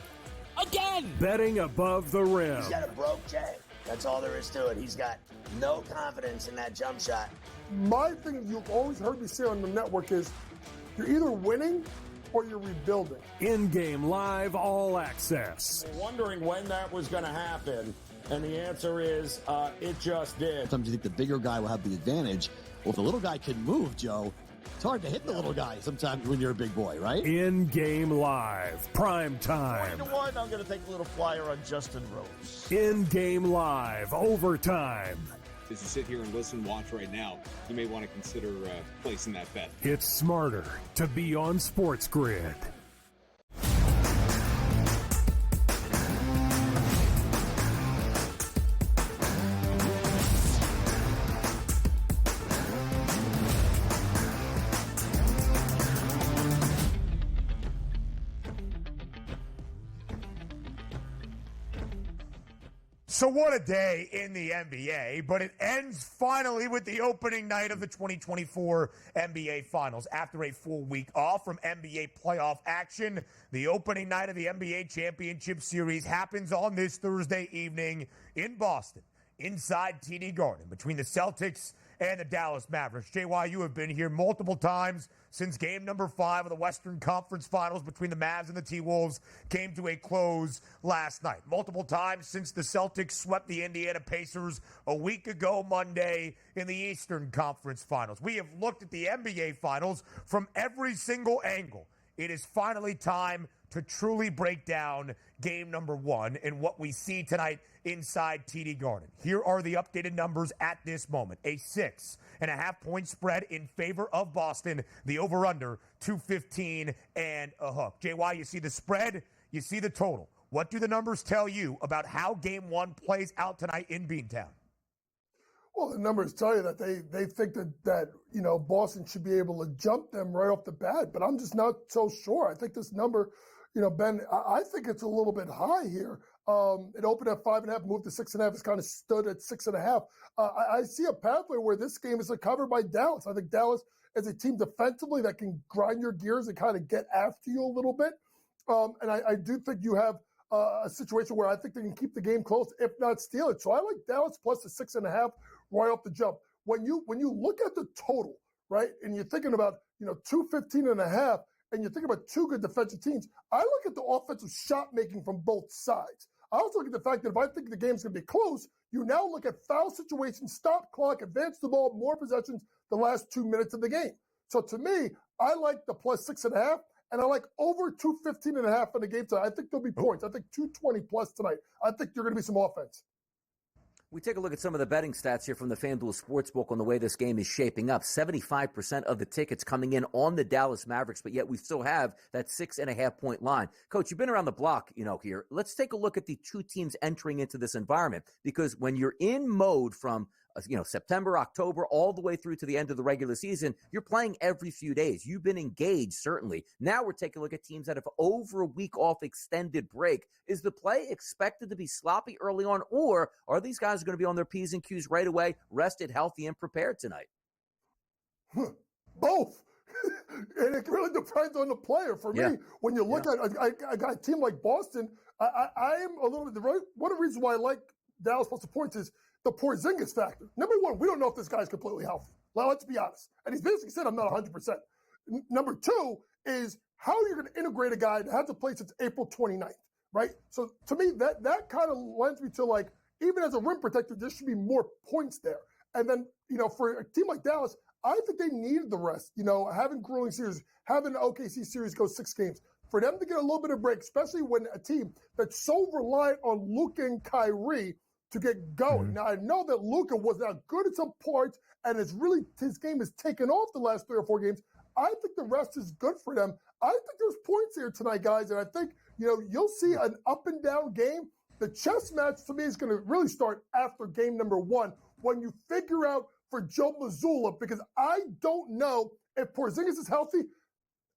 again. Betting above the rim. He's got a broke J. That's all there is to it. He's got no confidence in that jump shot. My thing you've always heard me say on the network is you're either winning or you're rebuilding. In-game live all access. Wondering when that was going to happen, and the answer is it just did. Sometimes you think the bigger guy will have the advantage. Well, if the little guy can move, Joe, it's hard to hit the little guy sometimes when you're a big boy, right? In-game live, prime time. 20-1, I'm going to take a little flyer on Justin Rose. In-game live, overtime. As you sit here and listen, watch right now, you may want to consider placing that bet. It's smarter to be on SportsGrid. So what a day in the NBA, but it ends finally with the opening night of the 2024 NBA Finals. After a full week off from NBA playoff action, the opening night of the NBA Championship Series happens on this Thursday evening in Boston, inside TD Garden, between the Celtics and the Dallas Mavericks. JY, you have been here multiple times since game number 5 of the Western Conference Finals between the Mavs and the T-Wolves came to a close last night. Multiple times since the Celtics swept the Indiana Pacers a week ago Monday in the Eastern Conference Finals. We have looked at the NBA Finals from every single angle. It is finally time to truly break down game number 1 and what we see tonight inside TD Garden. Here are the updated numbers at this moment. A 6.5-point spread in favor of Boston. The over-under, 215 and a hook. JY, you see the spread, you see the total. What do the numbers tell you about how game 1 plays out tonight in Beantown? Well, the numbers tell you that they think that Boston should be able to jump them right off the bat, but I'm just not so sure. I think this number, Ben, I think it's a little bit high here. It opened at 5.5, moved to 6.5. It's kind of stood at 6.5. I see a pathway where this game is covered by Dallas. I think Dallas is a team defensively that can grind your gears and kind of get after you a little bit. And I do think you have a situation where I think they can keep the game close, if not steal it. So I like Dallas plus the 6.5 right off the jump. When you look at the total, right, and you're thinking about 215.5, and you think about two good defensive teams, I look at the offensive shot making from both sides. I also look at the fact that if I think the game's going to be close, you now look at foul situations, stop clock, advance the ball, more possessions the last 2 minutes of the game. So to me, I like the plus 6.5, and I like over 215.5 in the game tonight. I think there'll be points. I think 220 plus tonight. I think there's going to be some offense. We take a look at some of the betting stats here from the FanDuel Sportsbook on the way this game is shaping up. 75% of the tickets coming in on the Dallas Mavericks, but yet we still have that 6.5-point line. Coach, you've been around the block, here. Let's take a look at the two teams entering into this environment, because when you're in mode from September, October, all the way through to the end of the regular season, you're playing every few days. You've been engaged, certainly. Now we're taking a look at teams that have over a week off extended break. Is the play expected to be sloppy early on, or are these guys going to be on their P's and Q's right away, rested, healthy, and prepared tonight? Both. And it really depends on the player. For me, when you look at a team like Boston, I am a little bit – one of the reasons why I like Dallas plus the points is the Porzingis factor. Number one, we don't know if this guy's completely healthy. Well, let's be honest. And he's basically said, I'm not 100%. Number two is how you're going to integrate a guy that hasn't played since April 29th, right? So to me, that kind of lends me to even as a rim protector, there should be more points there. And then, for a team like Dallas, I think they needed the rest. Having grueling series, having the OKC series go 6 games, for them to get a little bit of break, especially when a team that's so reliant on Luka and Kyrie to get going. Mm-hmm. Now, I know that Luka was not good at some parts, and his game has taken off the last 3 or 4 games. I think the rest is good for them. I think there's points here tonight, guys, and I think, you'll see an up-and-down game. The chess match, to me, is going to really start after game number 1 when you figure out for Joe Mazzulla, because I don't know if Porzingis is healthy.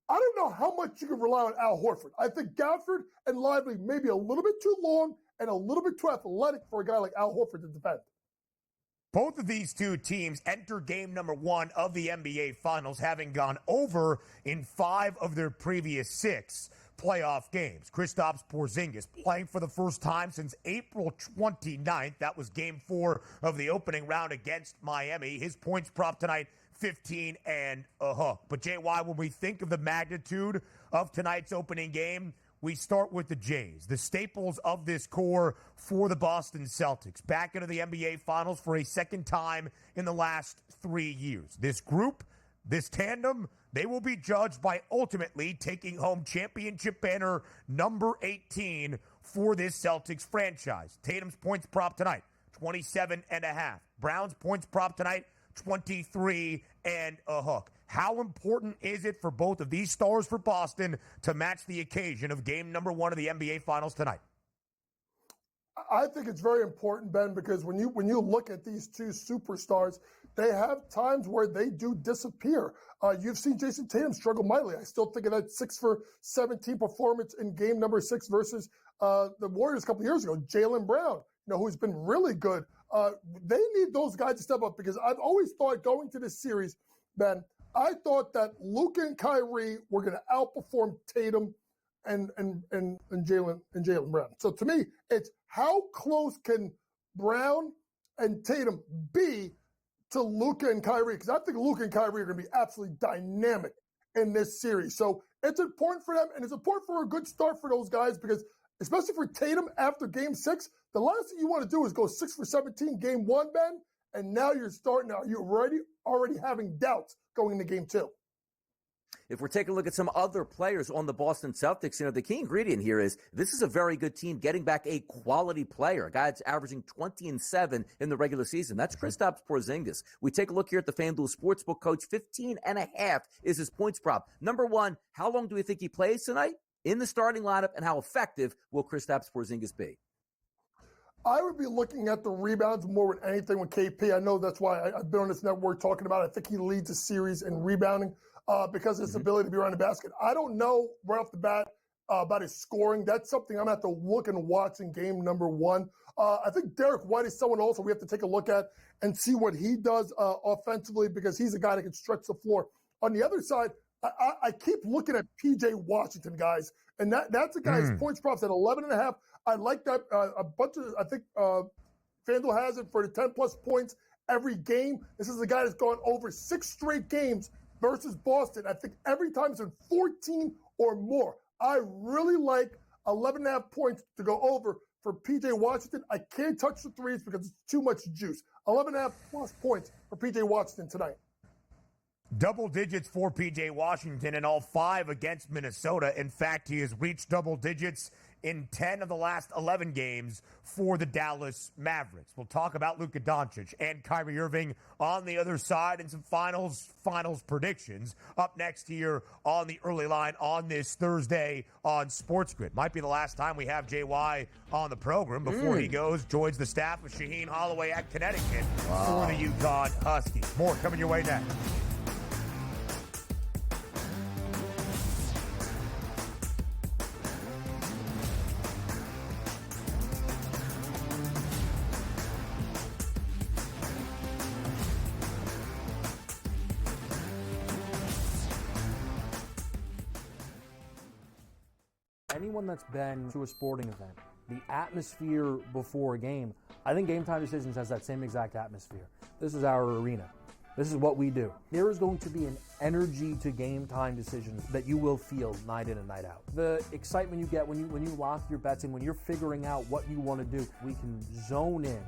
I don't know how much you can rely on Al Horford. I think Gafford and Lively may be a little bit too long and a little bit too athletic for a guy like Al Horford to defend. Both of these two teams enter game number 1 of the NBA Finals having gone over in 5 of their previous 6 playoff games. Kristaps Porzingis playing for the first time since April 29th. That was game 4 of the opening round against Miami. His points prop tonight, 15 and a hook. But JY, when we think of the magnitude of tonight's opening game, we start with the Jays, the staples of this core for the Boston Celtics, back into the NBA Finals for a second time in the last 3 years. This group, this tandem, they will be judged by ultimately taking home championship banner number 18 for this Celtics franchise. Tatum's points prop tonight, 27.5. Brown's points prop tonight, 23 and a hook. How important is it for both of these stars for Boston to match the occasion of game number 1 of the NBA Finals tonight? I think it's very important, Ben, because when you look at these two superstars, they have times where they do disappear. You've seen Jason Tatum struggle mightily. I still think of that 6 for 17 performance in game number 6 versus the Warriors a couple years ago. Jaylen Brown, who's been really good. They need those guys to step up because I've always thought going to this series, Ben, I thought that Luka and Kyrie were going to outperform Tatum and Jaylen Brown. So to me, it's how close can Brown and Tatum be to Luka and Kyrie? Because I think Luka and Kyrie are going to be absolutely dynamic in this series. So it's important for them, and it's important for a good start for those guys because, especially for Tatum after Game 6, the last thing you want to do is go 6 for 17 Game 1, Ben, and now you're already having doubts going into Game 2. If we're taking a look at some other players on the Boston Celtics, the key ingredient here is this is a very good team getting back a quality player, a guy that's averaging 20-7 in the regular season. That's Kristaps Porzingis. We take a look here at the FanDuel Sportsbook coach. 15.5 is his points prop. Number one, how long do we think he plays tonight in the starting lineup, and how effective will Kristaps Porzingis be? I would be looking at the rebounds more than anything with KP. I know that's why I've been on this network talking about it. I think he leads the series in rebounding because of his ability to be around the basket. I don't know right off the bat about his scoring. That's something I'm going to have to look and watch in game number 1. I think Derek White is someone also we have to take a look at and see what he does offensively because he's a guy that can stretch the floor. On the other side, I keep looking at P.J. Washington, guys, and that's a guy's points props at 11.5. I like that a bunch of. I think FanDuel has it for the 10-plus points every game. This is a guy that's gone over 6 straight games versus Boston. I think every time it's in 14 or more. I really like 11.5 points to go over for P.J. Washington. I can't touch the threes because it's too much juice. 11.5 plus points for P.J. Washington tonight. Double digits for P.J. Washington in all 5 against Minnesota. In fact, he has reached double digits in 10 of the last 11 games for the Dallas Mavericks. We'll talk about Luka Doncic and Kyrie Irving on the other side and some finals predictions up next here on the early line on this Thursday on SportsGrid. Might be the last time we have JY on the program before he joins the staff of Shaheen Holloway at Connecticut for the UConn Huskies. More coming your way next. Anyone that's been to a sporting event, the atmosphere before a game, I think Game Time Decisions has that same exact atmosphere. This is our arena. This is what we do. There is going to be an energy to Game Time Decisions that you will feel night in and night out. The excitement you get when you lock your bets in, when you're figuring out what you want to do, we can zone in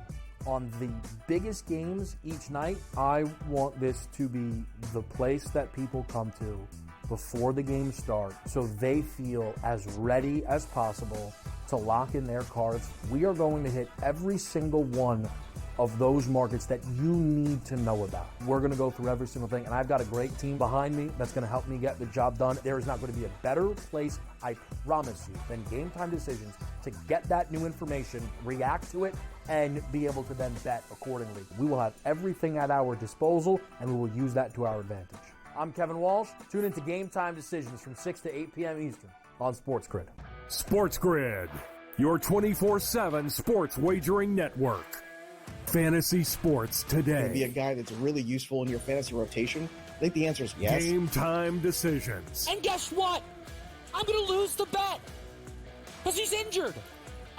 on the biggest games each night. I want this to be the place that people come to before the game starts so they feel as ready as possible to lock in their cards. We are going to hit every single one of those markets that you need to know about. We're going to go through every single thing, and I've got a great team behind me that's going to help me get the job done. There is not going to be a better place, I promise you, than Game Time Decisions to get that new information, react to it, and be able to then bet accordingly. We will have everything at our disposal, and we will use that to our advantage. I'm Kevin Walsh. Tune into Game Time Decisions from 6 to 8 p.m. Eastern on SportsGrid. SportsGrid, your 24/7 sports wagering network. Fantasy sports today. Be a guy that's really useful in your fantasy rotation? I think the answer is yes. Game Time Decisions. And guess what? I'm going to lose the bet because he's injured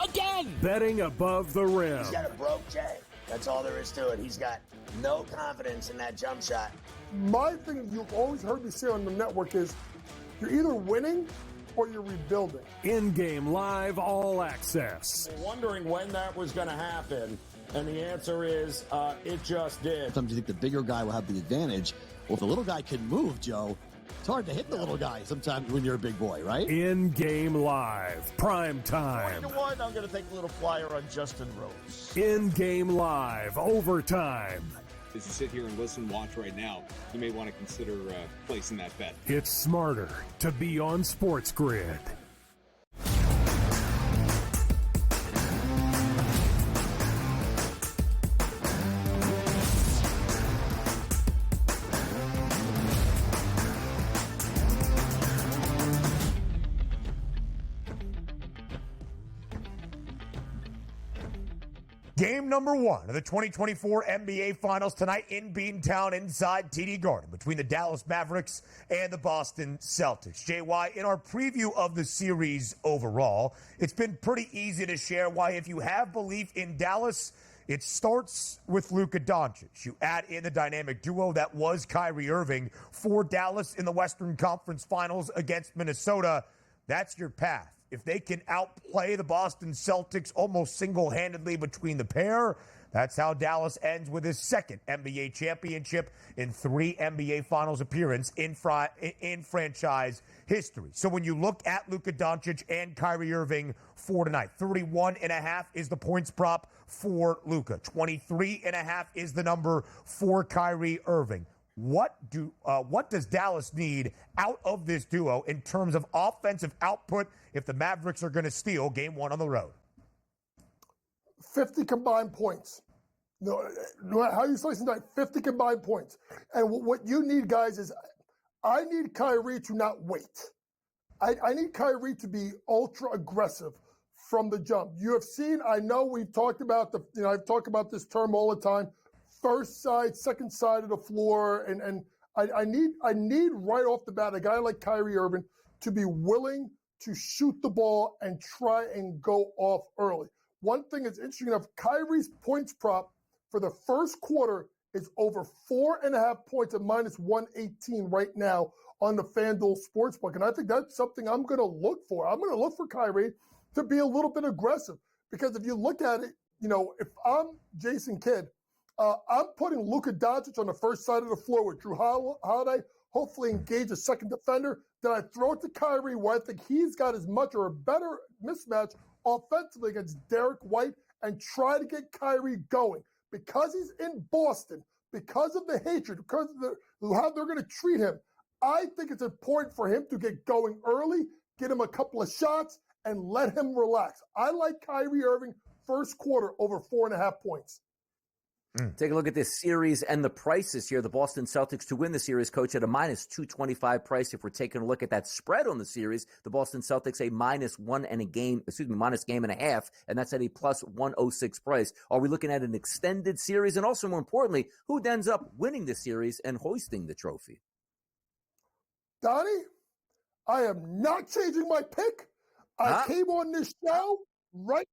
again. Betting above the rim. He's got a broke J. That's all there is to it. He's got no confidence in that jump shot. My thing you've always heard me say on the network is you're either winning or you're rebuilding. In-game live all access. Wondering when that was going to happen, and the answer is it just did. Sometimes you think the bigger guy will have the advantage. Well, if the little guy can move, Joe, it's hard to hit the little guy sometimes when you're a big boy, right? In-game live, prime time. 1-1, I'm going to take a little flyer on Justin Rose. In-game live, overtime. As you sit here and listen, watch right now, you may want to consider placing that bet. It's smarter to be on SportsGrid. Game number 1 of the 2024 NBA Finals tonight in Beantown inside TD Garden between the Dallas Mavericks and the Boston Celtics. JY, in our preview of the series overall, it's been pretty easy to share why if you have belief in Dallas, it starts with Luka Doncic. You add in the dynamic duo that was Kyrie Irving for Dallas in the Western Conference Finals against Minnesota. That's your path. If they can outplay the Boston Celtics almost single-handedly between the pair, that's how Dallas ends with his second NBA championship in 3 NBA Finals appearance in franchise history. So when you look at Luka Doncic and Kyrie Irving for tonight, 31.5 is the points prop for Luka. 23.5 is the number for Kyrie Irving. What does Dallas need out of this duo in terms of offensive output if the Mavericks are going to steal game 1 on the road? 50 combined points. No matter how you slice it tonight, 50 combined points. And what you need, guys, is I need Kyrie to not wait. I need Kyrie to be ultra aggressive from the jump. You have seen, I know we've talked about I've talked about this term all the time. First side, second side of the floor, and I need right off the bat a guy like Kyrie Irving to be willing to shoot the ball and try and go off early. One thing that's interesting enough, Kyrie's points prop for the first quarter is over 4.5 points at -118 right now on the FanDuel Sportsbook, and I think that's something I'm going to look for. I'm going to look for Kyrie to be a little bit aggressive because if you look at it, if I'm Jason Kidd, I'm putting Luka Doncic on the first side of the floor with Drew Holiday, hopefully engage a second defender. Then I throw it to Kyrie, where I think he's got as much or a better mismatch offensively against Derek White, and try to get Kyrie going. Because he's in Boston, because of the hatred, because of how they're going to treat him, I think it's important for him to get going early, get him a couple of shots, and let him relax. I like Kyrie Irving first quarter over 4.5 points. Take a look at this series and the prices here. The Boston Celtics to win the series, coach, at a -225 price. If we're taking a look at that spread on the series, the Boston Celtics a minus game and a half, and that's at a +106 price. Are we looking at an extended series? And also, more importantly, who ends up winning the series and hoisting the trophy? Donnie, I am not changing my pick. I came on this show right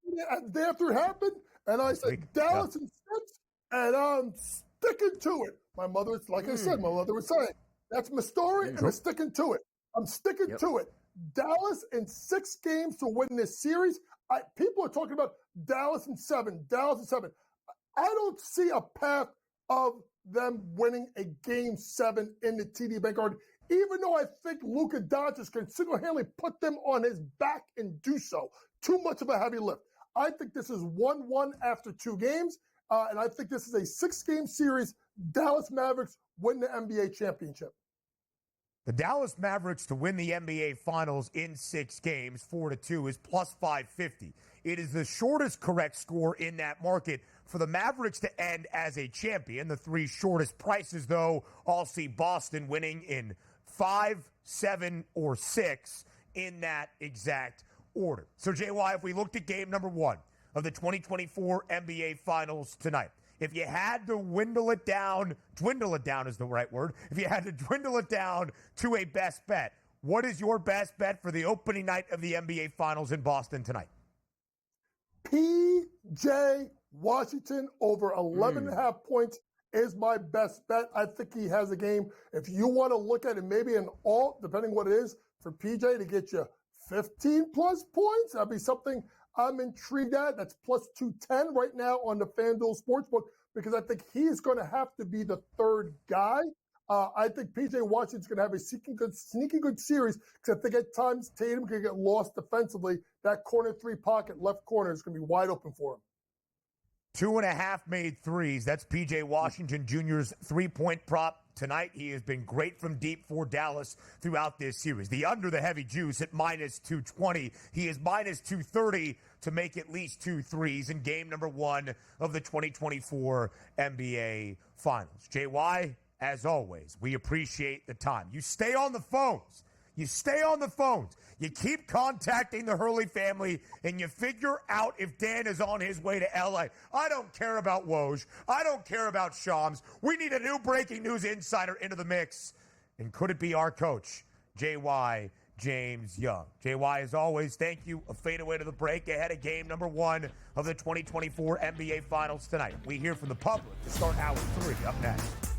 after it happened, and I said Dallas and Six. And I'm sticking to it. My mother, like I said, my mother was saying, that's my story, and I'm sticking to it. I'm sticking to it. Dallas in 6 games to win this series. People are talking about Dallas in 7. I don't see a path of them winning a Game 7 in the TD Bank Garden, even though I think Luka Doncic can single-handedly put them on his back and do so. Too much of a heavy lift. I think this is 1-1 after 2 games. And I think this is a 6-game series. Dallas Mavericks win the NBA championship. The Dallas Mavericks to win the NBA Finals in 6 games, 4-2, is +550. It is the shortest correct score in that market for the Mavericks to end as a champion. The 3 shortest prices, though, all see Boston winning in 5, 7, or 6 in that exact order. So, JY, if we looked at game number 1 of the 2024 NBA Finals tonight, if you had to dwindle it down is the right word. If you had to dwindle it down to a best bet, what is your best bet for the opening night of the NBA Finals in Boston tonight? P.J. Washington over 11.5 points is my best bet. I think he has a game. If you want to look at it, maybe an alt, depending what it is, for P.J. to get you 15-plus points, that'd be something I'm intrigued at. That's +210 right now on the FanDuel Sportsbook because I think he's going to have to be the third guy. I think P.J. Washington's going to have a sneaky good series because I think at times Tatum could get lost defensively. That corner 3 pocket, left corner, is going to be wide open for him. 2.5 made threes. That's P.J. Washington Jr.'s 3-point prop tonight. He has been great from deep for Dallas throughout this series. The under the heavy juice at -220. He is -230 to make at least 2 threes in game number 1 of the 2024 NBA Finals. JY, as always, we appreciate the time. You stay on the phones. You stay on the phones. You keep contacting the Hurley family, and you figure out if Dan is on his way to L.A. I don't care about Woj. I don't care about Shams. We need a new breaking news insider into the mix. And could it be our coach, J.Y. James Young? J.Y., as always, thank you. A fadeaway to the break ahead of game number 1 of the 2024 NBA Finals tonight. We hear from the public to start hour 3 up next.